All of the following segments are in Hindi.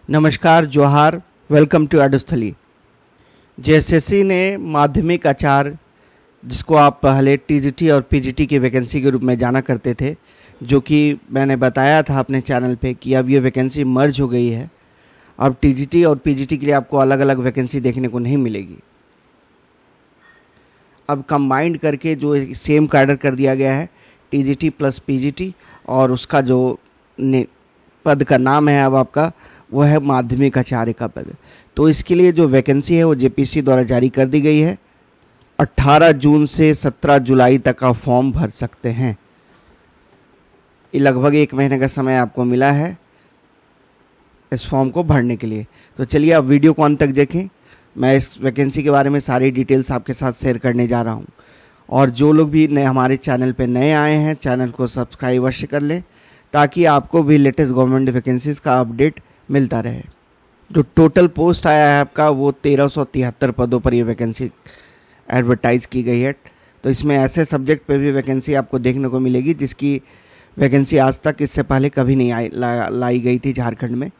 नमस्कार, जोहार, वेलकम टू एडुस्थली। जेएसएससी ने माध्यमिक आचार्य, जिसको आप पहले टीजीटी और पीजीटी की वैकेंसी के रूप में जाना करते थे, जो कि मैंने बताया था अपने चैनल पे कि अब ये वैकेंसी मर्ज हो गई है। अब टीजीटी और पीजीटी के लिए आपको अलग अलग वैकेंसी देखने को नहीं मिलेगी। अब कंबाइंड करके जो सेम कैडर कर दिया गया है, टीजीटी प्लस पीजीटी, और उसका जो पद का नाम है अब आपका वो है माध्यमिक आचार्य का पद। तो इसके लिए जो वैकेंसी है वो जेपीसी द्वारा जारी कर दी गई है। 18 जून से 17 जुलाई तक का फॉर्म भर सकते हैं। ये लगभग 1 महीने का समय आपको मिला है इस फॉर्म को भरने के लिए। तो चलिए आप वीडियो को अंत तक देखें। मैं इस वैकेंसी के बारे में सारी डिटेल्स आपके साथ शेयर करने जा रहा हूँ। और जो लोग भी नए हमारे चैनल पे नए आए हैं, चैनल को सब्सक्राइब अवश्य कर लें ताकि आपको भी लेटेस्ट गवर्नमेंट वैकेंसीज का अपडेट मिलता रहे। जो टोटल पोस्ट आया है आपका वो 1373 पदों पर ये वैकेंसी एडवर्टाइज की गई है। तो इसमें ऐसे सब्जेक्ट पे भी वैकेंसी आपको देखने को मिलेगी जिसकी वैकेंसी आज तक इससे पहले कभी नहीं लाई गई थी झारखंड में।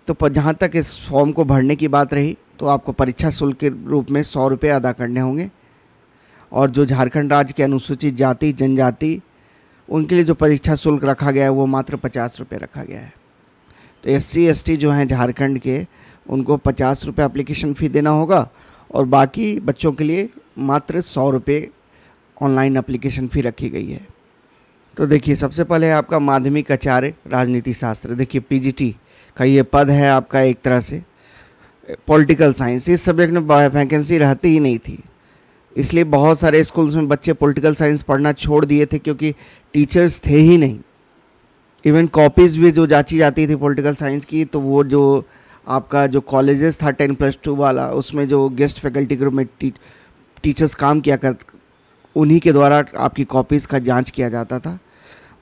तो जहाँ तक इस फॉर्म को भरने की बात रही तो आपको परीक्षा शुल्क के रूप में 100 रुपये अदा करने होंगे। और जो झारखंड राज्य के अनुसूचित जाति जनजाति उनके लिए जो परीक्षा शुल्क रखा गया है वो मात्र 50 रुपये रखा गया है। तो एससी एसटी जो हैं झारखंड के, उनको 50 रुपये एप्लीकेशन फ़ी देना होगा और बाकी बच्चों के लिए मात्र 100 रुपये ऑनलाइन एप्लीकेशन फ़ी रखी गई है। तो देखिए, सबसे पहले आपका माध्यमिक आचार्य राजनीति शास्त्र। देखिए पीजीटी का ये पद है आपका एक तरह से पॉलिटिकल साइंस। इस सब्जेक्ट में वैकेंसी रहती ही नहीं थी, इसलिए बहुत सारे स्कूल्स में बच्चे पॉलिटिकल साइंस पढ़ना छोड़ दिए थे क्योंकि टीचर्स थे ही नहीं। इवन कॉपीज़ भी जो जांची जाती थी पॉलिटिकल साइंस की, तो वो जो आपका जो कॉलेजेस था 10+2 वाला, उसमें जो गेस्ट फैकल्टी के रूप में टीचर्स काम किया कर, उन्हीं के द्वारा आपकी कॉपीज़ का जांच किया जाता था।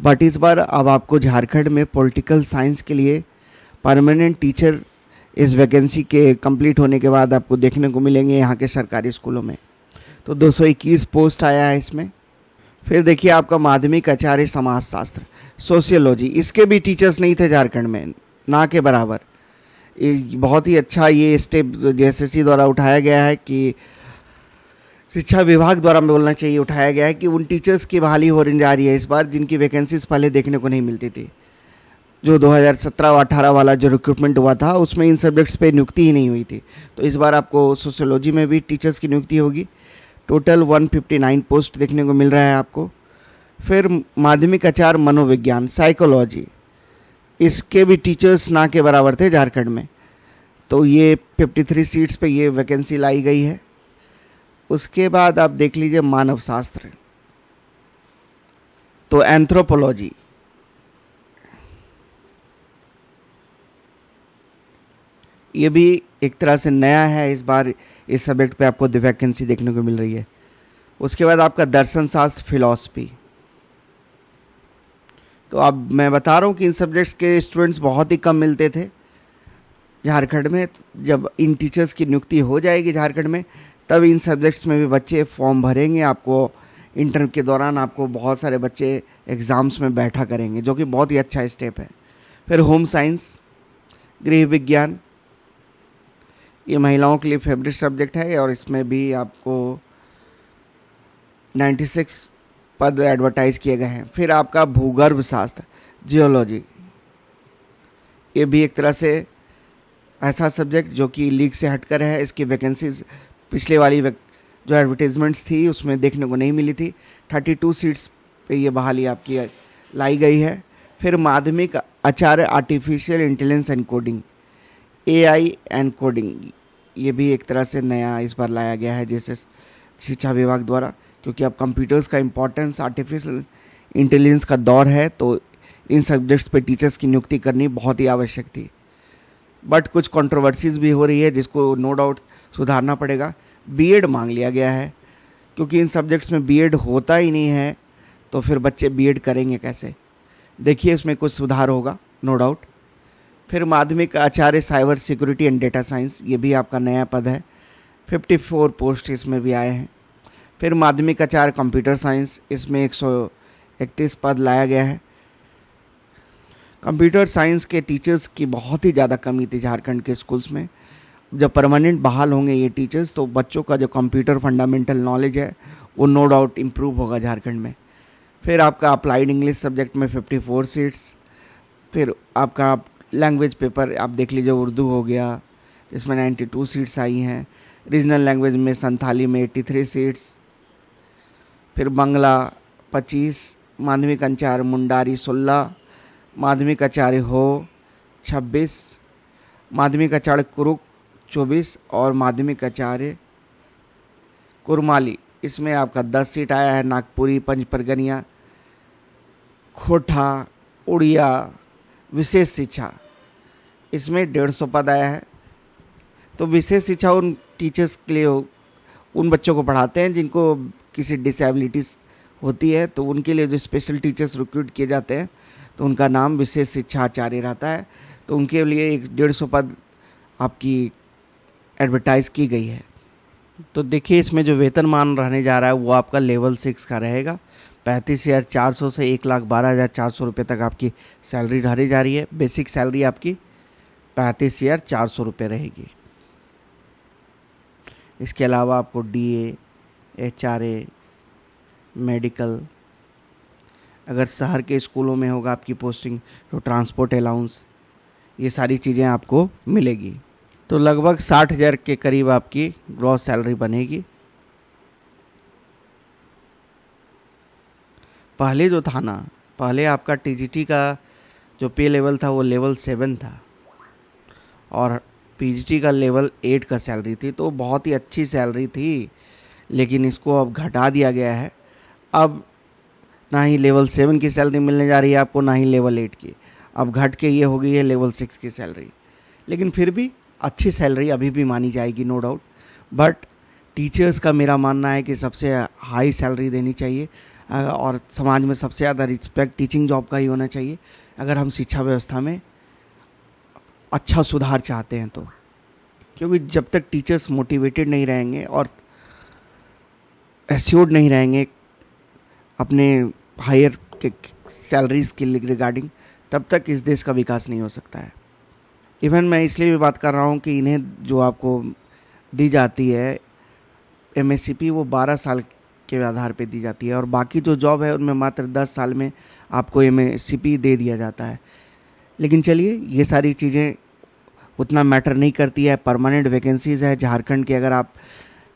बट इस बार अब आपको झारखंड में पॉलिटिकल साइंस के लिए परमानेंट टीचर इस वैकेंसी के कंप्लीट होने के बाद आपको देखने को मिलेंगे यहाँ के सरकारी स्कूलों में। तो 221 पोस्ट आया है इसमें। फिर देखिए आपका माध्यमिक आचार्य समाजशास्त्र सोशियोलॉजी, इसके भी टीचर्स नहीं थे झारखंड में, ना के बराबर। बहुत ही अच्छा ये स्टेप जेएसएससी द्वारा उठाया गया है कि शिक्षा विभाग द्वारा बोलना चाहिए उठाया गया है कि उन टीचर्स की बहाली होने जा रही है इस बार जिनकी वैकेंसीज पहले देखने को नहीं मिलती थी। जो 2017-18 वाला जो रिक्रूटमेंट हुआ था उसमें इन सब्जेक्ट्स पे नियुक्ति ही नहीं हुई थी। तो इस बार आपको सोशियोलॉजी में भी टीचर्स की नियुक्ति होगी। टोटल 159 पोस्ट देखने को मिल रहा है आपको। फिर माध्यमिक आचार्य मनोविज्ञान साइकोलॉजी, इसके भी टीचर्स ना के बराबर थे झारखंड में। तो ये 53 सीट्स पे ये वैकेंसी लाई गई है। उसके बाद आप देख लीजिए मानव शास्त्र, तो एंथ्रोपोलॉजी, ये भी एक तरह से नया है। इस बार इस सब्जेक्ट पे आपको वैकेंसी देखने को मिल रही है। उसके बाद आपका दर्शन शास्त्र फिलॉसफी। तो अब मैं बता रहा हूँ कि इन सब्जेक्ट्स के स्टूडेंट्स बहुत ही कम मिलते थे झारखंड में। जब इन टीचर्स की नियुक्ति हो जाएगी झारखंड में तब इन सब्जेक्ट्स में भी बच्चे फॉर्म भरेंगे। आपको इंटरव्यू के दौरान आपको बहुत सारे बच्चे एग्ज़ाम्स में बैठा करेंगे, जो कि बहुत ही अच्छा स्टेप है। फिर होम साइंस, गृह विज्ञान, ये महिलाओं के लिए फेवरेट सब्जेक्ट है और इसमें भी आपको 96 पद एडवर्टाइज किए गए हैं। फिर आपका भूगर्भ शास्त्र जियोलॉजी, ये भी एक तरह से ऐसा सब्जेक्ट जो कि लीग से हटकर है। इसकी वैकेंसीज पिछले वाली जो एडवर्टाइजमेंट्स थी उसमें देखने को नहीं मिली थी। 32 सीट्स पे ये बहाली आपकी लाई गई है। फिर माध्यमिक आचार्य artificial intelligence and coding, AI and coding, ये भी एक तरह से नया इस बार लाया गया है जैसे शिक्षा विभाग द्वारा, क्योंकि अब कंप्यूटर्स का इम्पोर्टेंस, आर्टिफिशियल इंटेलिजेंस का दौर है, तो इन सब्जेक्ट्स पे टीचर्स की नियुक्ति करनी बहुत ही आवश्यक थी। बट कुछ कंट्रोवर्सीज भी हो रही है जिसको नो डाउट सुधारना पड़ेगा। बीएड मांग लिया गया है क्योंकि इन सब्जेक्ट्स में बीएड होता ही नहीं है, तो फिर बच्चे बीएड करेंगे कैसे। देखिए इसमें कुछ सुधार होगा नो डाउट। फिर माध्यमिक आचार्य cyber security and data science, ये भी आपका नया पद है। 54 पोस्ट इसमें भी आए हैं। फिर माध्यमिक आचार्य कंप्यूटर साइंस, इसमें 131 पद लाया गया है। कंप्यूटर साइंस के टीचर्स की बहुत ही ज़्यादा कमी थी झारखंड के स्कूल्स में। जब परमानेंट बहाल होंगे ये टीचर्स तो बच्चों का जो कंप्यूटर फंडामेंटल नॉलेज है वो नो डाउट इम्प्रूव होगा झारखंड में। फिर आपका अप्लाइड इंग्लिश सब्जेक्ट में 54 सीट्स। फिर आपका लैंग्वेज पेपर आप देख लीजिए, उर्दू हो गया जिसमें 92 सीट्स आई हैं। रीजनल लैंग्वेज में संथाली में 83 सीट्स। फिर बांग्ला 25, माध्यमिक आचार्य मुंडारी 16, माध्यमिक आचार्य हो 26, माध्यमिक आचार्य कुरुक 24 और माध्यमिक आचार्य कुरमाली इसमें आपका 10 सीट आया है। नागपुरी, पंचपरगनिया, खोटा, उड़िया, विशेष शिक्षा इसमें 150 पद आया है। तो विशेष शिक्षा उन टीचर्स के लिए उन बच्चों को पढ़ाते हैं जिनको किसी डिसेबिलिटीज़ होती है, तो उनके लिए जो स्पेशल टीचर्स रिक्रूट किए जाते हैं तो उनका नाम विशेष शिक्षा आचार्य रहता है। तो उनके लिए 150 पद आपकी एडवर्टाइज की गई है। तो देखिए इसमें जो वेतनमान रहने जा रहा है वो आपका लेवल 6 का रहेगा। 35,400 से 1,12,400 रुपये तक आपकी सैलरी रहने जा रही है। बेसिक सैलरी आपकी 35,400 रुपये रहेगी। इसके अलावा आपको DA, HRA, मेडिकल, अगर शहर के स्कूलों में होगा आपकी पोस्टिंग तो ट्रांसपोर्ट अलाउंस, ये सारी चीज़ें आपको मिलेगी। तो लगभग 60,000 के करीब आपकी ग्रॉस सैलरी बनेगी। पहले जो था ना, पहले आपका TGT का जो पे लेवल था वो लेवल 7 था और PGT का लेवल 8 का सैलरी थी, तो बहुत ही अच्छी सैलरी थी। लेकिन इसको अब घटा दिया गया है। अब ना ही लेवल 7 की सैलरी मिलने जा रही है आपको, ना ही लेवल 8 की। अब घट के ये हो गई है लेवल 6 की सैलरी। लेकिन फिर भी अच्छी सैलरी अभी भी मानी जाएगी, नो डाउट। बट टीचर्स का मेरा मानना है कि सबसे हाई सैलरी देनी चाहिए और समाज में सबसे ज़्यादा रिस्पेक्ट टीचिंग जॉब का ही होना चाहिए अगर हम शिक्षा व्यवस्था में अच्छा सुधार चाहते हैं तो। क्योंकि जब तक टीचर्स मोटिवेटेड नहीं रहेंगे और एश्योर्ड नहीं रहेंगे अपने हायर के सैलरीज के रिगार्डिंग, तब तक इस देश का विकास नहीं हो सकता है। इवन मैं इसलिए भी बात कर रहा हूँ कि इन्हें जो आपको दी जाती है MSCP वो 12 साल के आधार पे दी जाती है और बाकी जो जॉब है उनमें मात्र 10 साल में आपको MSCP दे दिया जाता है। लेकिन चलिए ये सारी चीज़ें उतना मैटर नहीं करती है। परमानेंट वैकेंसीज़ है झारखंड के, अगर आप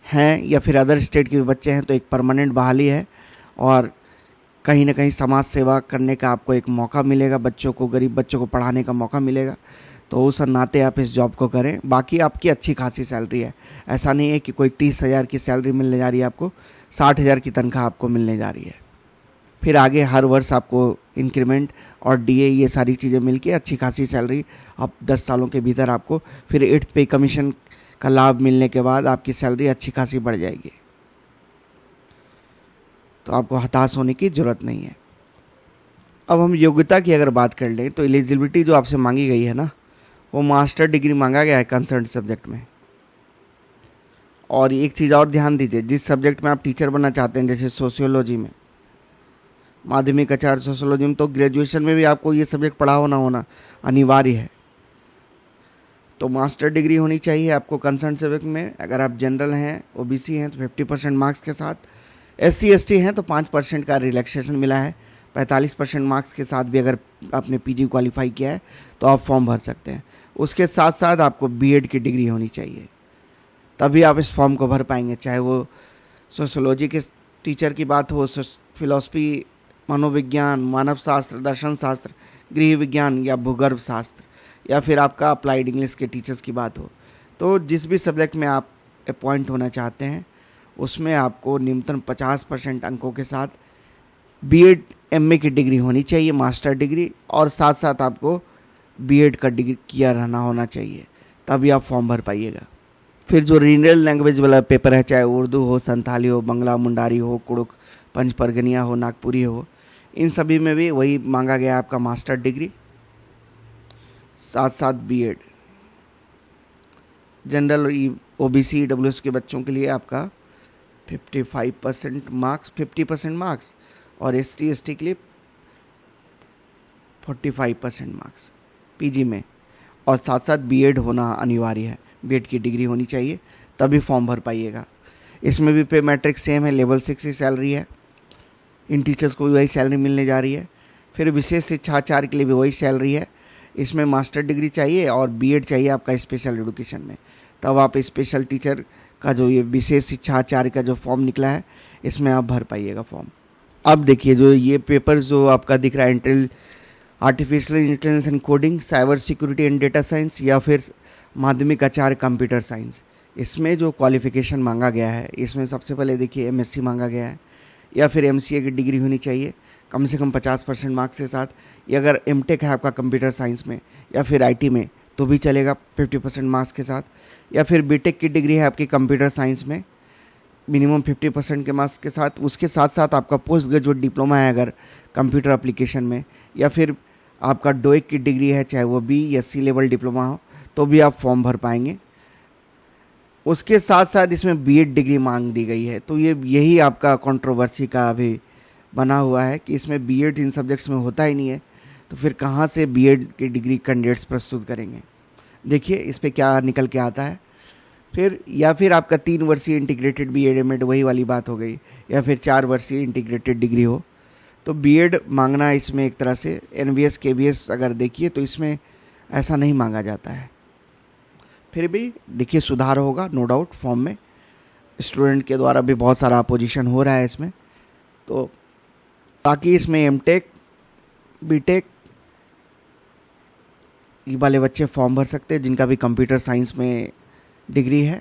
हैं या फिर अदर स्टेट के भी बच्चे हैं तो एक परमानेंट बहाली है और कहीं ना कहीं समाज सेवा करने का आपको एक मौका मिलेगा, बच्चों को, गरीब बच्चों को पढ़ाने का मौका मिलेगा। तो उस नाते आप इस जॉब को करें। बाकी आपकी अच्छी खासी सैलरी है, ऐसा नहीं है कि कोई 30,000 की सैलरी मिलने जा रही है आपको, 60,000 की तनख्वाह आपको मिलने जा रही है। फिर आगे हर वर्ष आपको इंक्रीमेंट और DA ये सारी चीज़ें मिलके अच्छी खासी सैलरी अब 10 सालों के भीतर आपको फिर 8th पे कमीशन का लाभ मिलने के बाद आपकी सैलरी अच्छी खासी बढ़ जाएगी। तो आपको हताश होने की ज़रूरत नहीं है। अब हम योग्यता की अगर बात कर लें तो एलिजिबिलिटी जो आपसे मांगी गई है ना, वो मास्टर डिग्री मांगा गया है कंसर्न सब्जेक्ट में। और एक चीज़ और ध्यान दीजिए, जिस सब्जेक्ट में आप टीचर बनना चाहते हैं, जैसे सोशियोलॉजी में, माध्यमिक आचार्य सोशियोलॉजी में, तो ग्रेजुएशन में भी आपको ये सब्जेक्ट पढ़ा होना अनिवार्य है। तो मास्टर डिग्री होनी चाहिए आपको कंसर्न सब्जेक्ट में। अगर आप जनरल हैं, OBC हैं तो 50% मार्क्स के साथ, SC ST हैं तो 5% का रिलैक्सेशन मिला है। 45% मार्क्स के साथ भी अगर आपने PG क्वालिफाई किया है तो आप फॉर्म भर सकते हैं। उसके साथ साथ आपको BEd की डिग्री होनी चाहिए, तभी आप इस फॉर्म को भर पाएंगे। चाहे वो सोशियोलॉजी के टीचर की बात हो, फिलॉसफी, मनोविज्ञान, मानव शास्त्र, दर्शन शास्त्र, गृह विज्ञान या भूगर्भ शास्त्र, या फिर आपका अप्लाइड इंग्लिश के टीचर्स की बात हो। तो जिस भी सब्जेक्ट में आप अपॉइंट होना चाहते हैं उसमें आपको न्यूनतम 50% अंकों के साथ BEd MA की डिग्री होनी चाहिए, मास्टर डिग्री, और साथ साथ आपको BEd का डिग्री किया रहना होना चाहिए, तभी आप फॉर्म भर पाइएगा। फिर जो रीजनल लैंग्वेज वाला पेपर है, चाहे उर्दू हो, संथाली हो, बंगला, मुंडारी हो, कुड़ुक, पंचपरगनिया हो, नागपुरी हो, इन सभी में भी वही मांगा गया आपका मास्टर डिग्री, साथ साथ BEd। जनरल OBC EWS के बच्चों के लिए आपका 55% मार्क्स, 50% मार्क्स, और ST ST के लिए 45% मार्क्स पीजी में, और साथ साथ बीएड होना अनिवार्य है, बीएड की डिग्री होनी चाहिए, तभी फॉर्म भर पाइएगा। इसमें भी पे मैट्रिक सेम है, लेवल 6 की सैलरी है, इन टीचर्स को भी वही सैलरी मिलने जा रही है। फिर विशेष शिक्षा आचार्य के लिए भी वही सैलरी है। इसमें मास्टर डिग्री चाहिए और बीएड चाहिए आपका स्पेशल एजुकेशन में, तब आप स्पेशल टीचर का जो ये विशेष शिक्षा आचार्य का जो फॉर्म निकला है इसमें आप भर पाइएगा फॉर्म। अब देखिए जो ये पेपर जो आपका दिख रहा है, artificial intelligence and coding, cyber security and data science, या फिर माध्यमिक आचार्य कंप्यूटर साइंस, इसमें जो क्वालिफिकेशन मांगा गया है इसमें सबसे पहले देखिए एमएससी मांगा गया है, या फिर एमसीए की डिग्री होनी चाहिए कम से कम 50% मार्क्स के साथ, या अगर एमटेक है आपका कंप्यूटर साइंस में या फिर आईटी में तो भी चलेगा 50% मार्क्स के साथ, या फिर बीटेक की डिग्री है आपकी कंप्यूटर साइंस में मिनिमम 50% के मार्क्स के साथ। उसके साथ साथ आपका पोस्ट ग्रेजुएट डिप्लोमा है अगर कंप्यूटर एप्लीकेशन में, या फिर आपका डोएक की डिग्री है चाहे वो बी या सी लेवल डिप्लोमा हो, तो भी आप फॉर्म भर पाएंगे। उसके साथ साथ इसमें बीएड डिग्री मांग दी गई है, तो यही आपका कंट्रोवर्सी का अभी बना हुआ है कि इसमें बीएड इन सब्जेक्ट्स में होता ही नहीं है, तो फिर कहाँ से बीएड की डिग्री कैंडिडेट्स प्रस्तुत करेंगे। देखिए इस पर क्या निकल के आता है। फिर या फिर आपका 3 वर्षीय इंटीग्रेटेड बीएड एमएड, वही वाली बात हो गई, या फिर 4 वर्षीय इंटीग्रेटेड डिग्री हो, तो बीएड मांगना इसमें एक तरह से एनवीएस केवीएस अगर देखिए तो इसमें ऐसा नहीं मांगा जाता है। फिर भी देखिए सुधार होगा नो डाउट, फॉर्म में स्टूडेंट के द्वारा भी बहुत सारा अपोजिशन हो रहा है इसमें, तो ताकि इसमें एमटेक बीटेक ये वाले बच्चे फॉर्म भर सकते हैं जिनका भी कंप्यूटर साइंस में डिग्री है।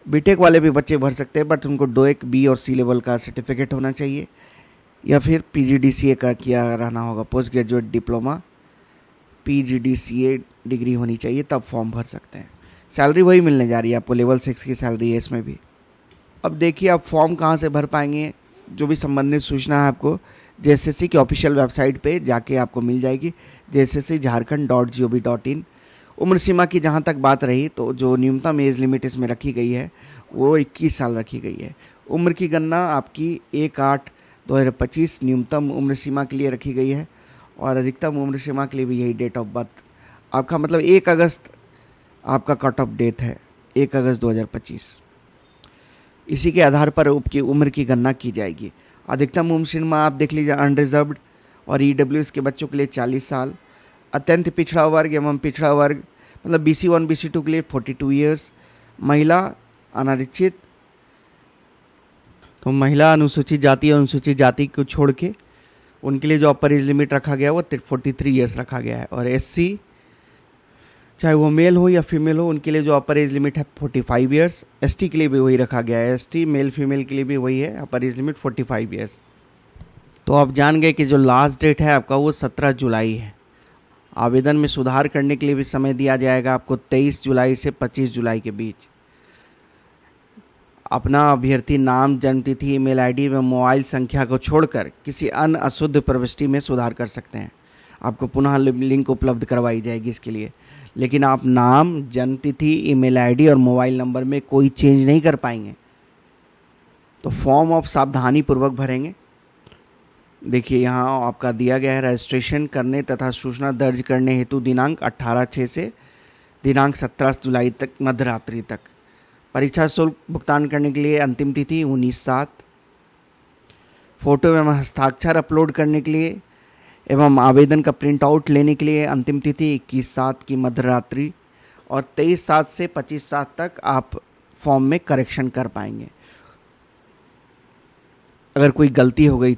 बीटेक वाले भी बच्चे भर सकते हैं, बट उनको डोएक बी और सी लेवल का सर्टिफिकेट होना चाहिए, या फिर पीजीडीसीए का किया रहना होगा, post graduate diploma PGDCA degree होनी चाहिए, तब फॉर्म भर सकते हैं। सैलरी वही मिलने जा रही है आपको, लेवल 6 की सैलरी है इसमें भी। अब देखिए आप फॉर्म कहाँ से भर पाएंगे, जो भी संबंधित सूचना है आपको जेएसएससी की ऑफिशियल वेबसाइट पे जाके आपको मिल जाएगी, jsscjharkhand.gov.in। उम्र सीमा की जहाँ तक बात रही तो जो न्यूनतम एज लिमिट इसमें रखी गई है वो 21 साल रखी गई है। उम्र की गणना आपकी 1/8/2025 न्यूनतम उम्र सीमा के लिए रखी गई है, और अधिकतम उम्र सीमा के लिए भी यही डेट ऑफ बर्थ आपका, मतलब 1 अगस्त आपका कट ऑफ डेट है, 1 अगस्त 2025। इसी के आधार पर आपकी उम्र की गणना की जाएगी। अधिकतम उम्र सीमा आप देख लीजिए, अनरिजर्व्ड और ईडब्ल्यूएस के बच्चों के लिए 40 साल, अत्यंत पिछड़ा वर्ग एवं पिछड़ा वर्ग मतलब BC1 BC2 के लिए 42 ईयर्स, महिला अनारक्षित, तो महिला अनुसूचित जाति और अनुसूचित जाति को छोड़ के उनके लिए जो अपर एज लिमिट रखा गया वो 43 ईयर्स रखा गया है, और SC चाहे वो मेल हो या फीमेल हो उनके लिए जो अपर एज लिमिट है 45 ईयर्स। ST के लिए भी वही रखा गया है, ST मेल फीमेल के लिए भी वही है, अपर एज लिमिट 45 ईयर्स। तो आप जान गए कि जो लास्ट डेट है आपका वो 17 जुलाई है। आवेदन में सुधार करने के लिए भी समय दिया जाएगा आपको 23 जुलाई से 25 जुलाई के बीच। अपना अभ्यर्थी नाम, जन्मतिथि, ईमेल आईडी एवं मोबाइल संख्या को छोड़कर किसी अन्य अशुद्ध प्रविष्टि में सुधार कर सकते हैं। आपको पुनः लिंक उपलब्ध करवाई जाएगी इसके लिए, लेकिन आप नाम, जन्मतिथि, ईमेल आईडी और मोबाइल नंबर में कोई चेंज नहीं कर पाएंगे। तो फॉर्म आप सावधानी पूर्वक भरेंगे। देखिए यहाँ आपका दिया गया है, रजिस्ट्रेशन करने तथा सूचना दर्ज करने हेतु दिनांक 18/6 से दिनांक 17 जुलाई तक मध्य रात्रि तक। परीक्षा शुल्क भुगतान करने के लिए अंतिम तिथि 19/7। फोटो एवं हस्ताक्षर अपलोड करने के लिए एवं आवेदन का प्रिंट आउट लेने के लिए अंतिम तिथि 21/7 की मध्य रात्रि, और 23/7 से 25/7 तक आप फॉर्म में करेक्शन कर पाएंगे अगर कोई गलती हो गई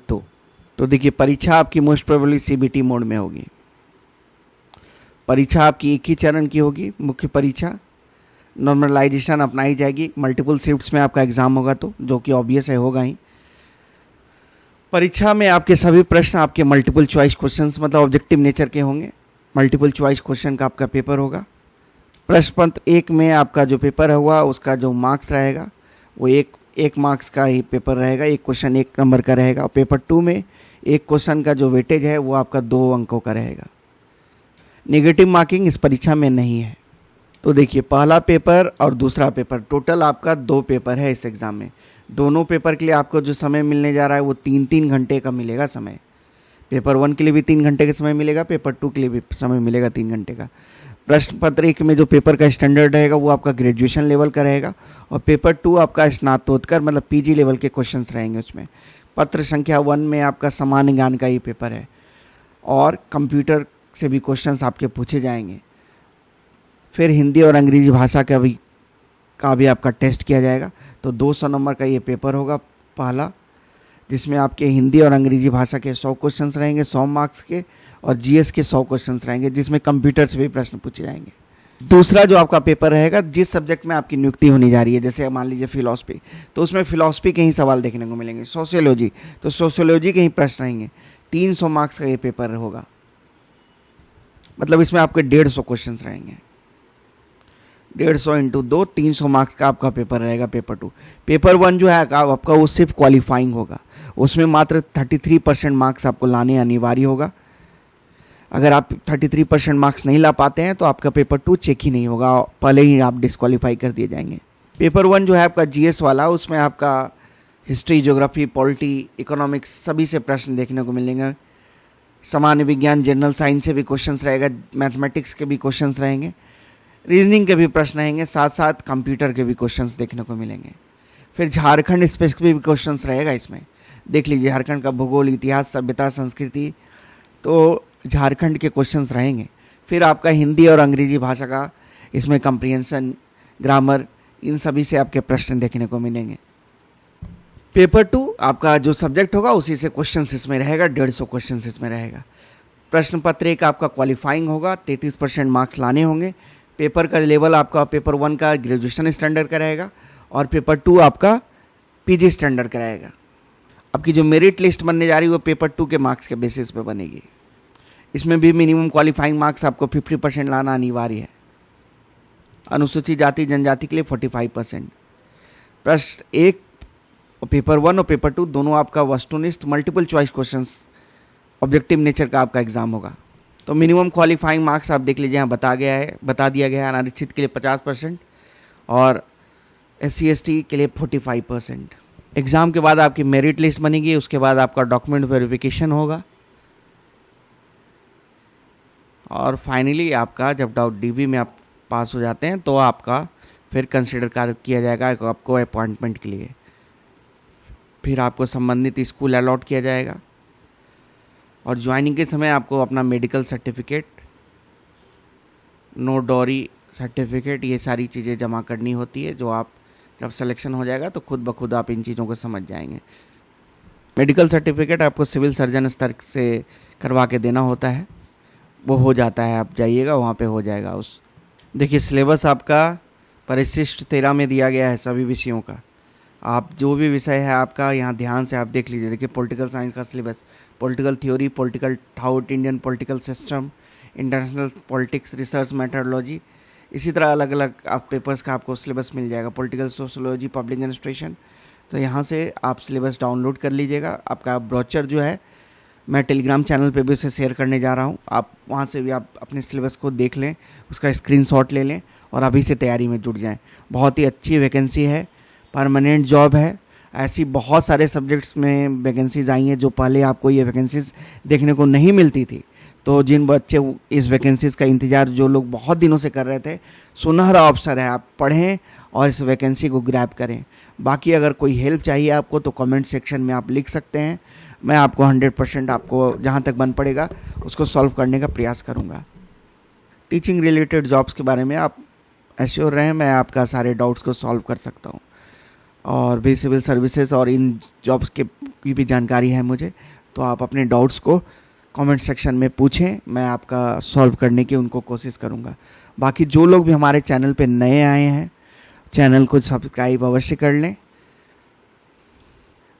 तो देखिए परीक्षा आपकी मोस्ट प्रोबेबली CBT मोड में होगी। परीक्षा आपकी एक ही चरण की होगी, मुख्य परीक्षा। नॉर्मलाइजेशन अपनाई जाएगी, मल्टीपल शिफ्ट्स में आपका एग्जाम होगा, तो जो कि ऑब्वियस है होगा ही। परीक्षा में आपके सभी प्रश्न आपके मल्टीपल चॉइस क्वेश्चंस मतलब ऑब्जेक्टिव नेचर के होंगे। मल्टीपल चॉइस क्वेश्चन का आपका पेपर होगा। प्रश्न पत्र 1 में आपका जो पेपर होगा उसका जो मार्क्स रहेगा वो एक मार्क्स का ही पेपर रहेगा, एक क्वेश्चन 1 नंबर का रहेगा। और पेपर 2 में एक क्वेश्चन का जो वेटेज है वो आपका 2 अंकों का रहेगा। नेगेटिव मार्किंग इस परीक्षा में नहीं है। तो देखिए पहला पेपर और दूसरा पेपर, टोटल आपका 2 पेपर है इस एग्ज़ाम में। दोनों पेपर के लिए आपको जो समय मिलने जा रहा है वो 3-3 घंटे का मिलेगा समय। पेपर 1 के लिए भी 3 घंटे का समय मिलेगा, पेपर 2 के लिए भी समय मिलेगा 3 घंटे का। प्रश्न पत्र 1 में जो पेपर का स्टैंडर्ड रहेगा वो आपका ग्रेजुएशन लेवल का रहेगा, और पेपर 2 आपका स्नातकोत्तर मतलब पीजी लेवल के क्वेश्चंस रहेंगे उसमें। पत्र संख्या 1 में आपका सामान्य ज्ञान का ये पेपर है, और कंप्यूटर से भी क्वेश्चंस आपके पूछे जाएंगे। फिर हिंदी और अंग्रेजी भाषा का भी आपका टेस्ट किया जाएगा। तो 200 नंबर का ये पेपर होगा पहला, जिसमें आपके हिंदी और अंग्रेजी भाषा के 100 क्वेश्चंस रहेंगे 100 मार्क्स के, और जीएस के 100 क्वेश्चंस रहेंगे, जिसमें कंप्यूटर से भी प्रश्न पूछे जाएंगे। दूसरा जो आपका पेपर रहेगा, जिस सब्जेक्ट में आपकी नियुक्ति होनी जा रही है, जैसे मान लीजिए फिलॉसफी, तो उसमें फिलॉसफी के ही सवाल देखने को मिलेंगे। सोशियोलॉजी, तो सोशियोलॉजी के ही प्रश्न रहेंगे। 300 मार्क्स का ये पेपर होगा, मतलब इसमें आपके 150 क्वेश्चन रहेंगे। 150 इंटू 2, 300 मार्क्स का आपका पेपर रहेगा पेपर 2। पेपर 1 जो है आपका वो सिर्फ क्वालिफाइंग होगा, उसमें मात्र 33% मार्क्स आपको लाने अनिवार्य होगा। अगर आप 33% मार्क्स नहीं ला पाते हैं तो आपका पेपर 2 चेक ही नहीं होगा, पहले ही आप डिस्क्वालीफाई कर दिए जाएंगे। पेपर 1 जो है आपका जीएस वाला, उसमें आपका हिस्ट्री, ज्योग्राफी, पॉलिटी, इकोनॉमिक्स सभी से प्रश्न देखने को मिलेंगे। सामान्य विज्ञान, जनरल साइंस से भी क्वेश्चंस रहेगा, मैथमेटिक्स के भी क्वेश्चंस रहेंगे, रीजनिंग के भी प्रश्न रहेंगे, साथ साथ कंप्यूटर के भी क्वेश्चंस देखने को मिलेंगे। फिर झारखंड स्पेसिफिक भी क्वेश्चंस रहेगा इसमें। देख लीजिए, झारखंड का भूगोल, इतिहास, सभ्यता, संस्कृति, तो झारखंड के क्वेश्चंस रहेंगे। फिर आपका हिंदी और अंग्रेजी भाषा का इसमें कंप्रीहेंशन, ग्रामर, इन सभी से आपके प्रश्न देखने को मिलेंगे। पेपर 2 आपका जो सब्जेक्ट होगा उसी से क्वेश्चंस इसमें रहेगा, 150 क्वेश्चंस इसमें रहेगा। प्रश्न पत्र 1 आपका क्वालिफाइंग होगा, 33% मार्क्स लाने होंगे। पेपर का लेवल आपका पेपर 1 का ग्रेजुएशन स्टैंडर्ड का रहेगा, और पेपर 2 आपका पीजी स्टैंडर्ड का रहेगा। आपकी जो मेरिट लिस्ट बनने जा रही है वो पेपर 2 के मार्क्स के बेसिस पे बनेगी। इसमें भी मिनिमम क्वालिफाइंग मार्क्स आपको 50% लाना अनिवार्य है। अनुसूचित जाति जनजाति के लिए 45%। प्रश्न 1 और पेपर 1 और पेपर 2 दोनों आपका वस्तुनिष्ठ multiple choice questions objective nature का आपका एग्जाम होगा। तो मिनिमम क्वालिफाइंग मार्क्स आप देख लीजिए, यहाँ बता दिया गया है। अनारक्षित के लिए 50% और SC ST के लिए 45%। एग्ज़ाम के बाद आपकी मेरिट लिस्ट बनेगी, उसके बाद आपका डॉक्यूमेंट वेरिफिकेशन होगा, और फाइनली आपका जब DB में आप पास हो जाते हैं तो आपका फिर कंसिडर किया जाएगा आपको अपॉइंटमेंट के लिए। फिर आपको संबंधित स्कूल अलॉट किया जाएगा, और ज्वाइनिंग के समय आपको अपना medical certificate, no dowry certificate, ये सारी चीज़ें जमा करनी होती है, जो आप जब सिलेक्शन हो जाएगा तो खुद ब खुद आप इन चीज़ों को समझ जाएंगे। मेडिकल सर्टिफिकेट आपको सिविल सर्जन स्तर से करवा के देना होता है, वो हो जाता है, आप जाइएगा वहाँ पे हो जाएगा। देखिए, सिलेबस आपका परिशिष्ट 13 में दिया गया है सभी विषयों का। आप जो भी विषय है आपका यहाँ ध्यान से आप देख लीजिए। देखिए, पॉलिटिकल साइंस का syllabus, political theory, political thought, Indian political system, international politics, research methodology, इसी तरह अलग अलग आप पेपर्स का आपको सिलेबस मिल जाएगा। पॉलिटिकल सोशोलॉजी, पब्लिक एडमिनिस्ट्रेशन, तो यहाँ से आप सिलेबस डाउनलोड कर लीजिएगा। आपका ब्रोचर जो है मैं टेलीग्राम चैनल पे भी उसे शेयर करने जा रहा हूँ, आप वहाँ से भी आप अपने सिलेबस को देख लें, उसका स्क्रीनशॉट ले लें और अभी से तैयारी में जुट जाएं। बहुत ही अच्छी वैकेंसी है, परमानेंट जॉब है। ऐसी बहुत सारे सब्जेक्ट्स में वैकेंसीज आई हैं जो पहले आपको ये वैकेंसीज देखने को नहीं मिलती थी। तो जिन बच्चे इस वैकेंसीज का इंतज़ार जो लोग बहुत दिनों से कर रहे थे, सुनहरा अवसर है, आप पढ़ें और इस वैकेंसी को ग्रैब करें। बाकी अगर कोई हेल्प चाहिए आपको तो कमेंट सेक्शन में आप लिख सकते हैं, मैं आपको 100% आपको जहाँ तक बन पड़ेगा उसको सॉल्व करने का प्रयास करूँगा। टीचिंग रिलेटेड जॉब्स के बारे में आप एश्योर रहें, मैं आपका सारे डाउट्स को सॉल्व कर सकता हूँ। और भी सिविल सर्विसेज और इन जॉब्स की भी जानकारी है मुझे, तो आप अपने डाउट्स को कमेंट सेक्शन में पूछें, मैं आपका सॉल्व करने की उनको कोशिश करूँगा। बाकी जो लोग भी हमारे चैनल पे नए आए हैं, चैनल को सब्सक्राइब अवश्य कर लें।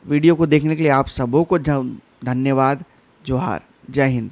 वीडियो को देखने के लिए आप सबों को धन्यवाद। जोहार, जय हिंद।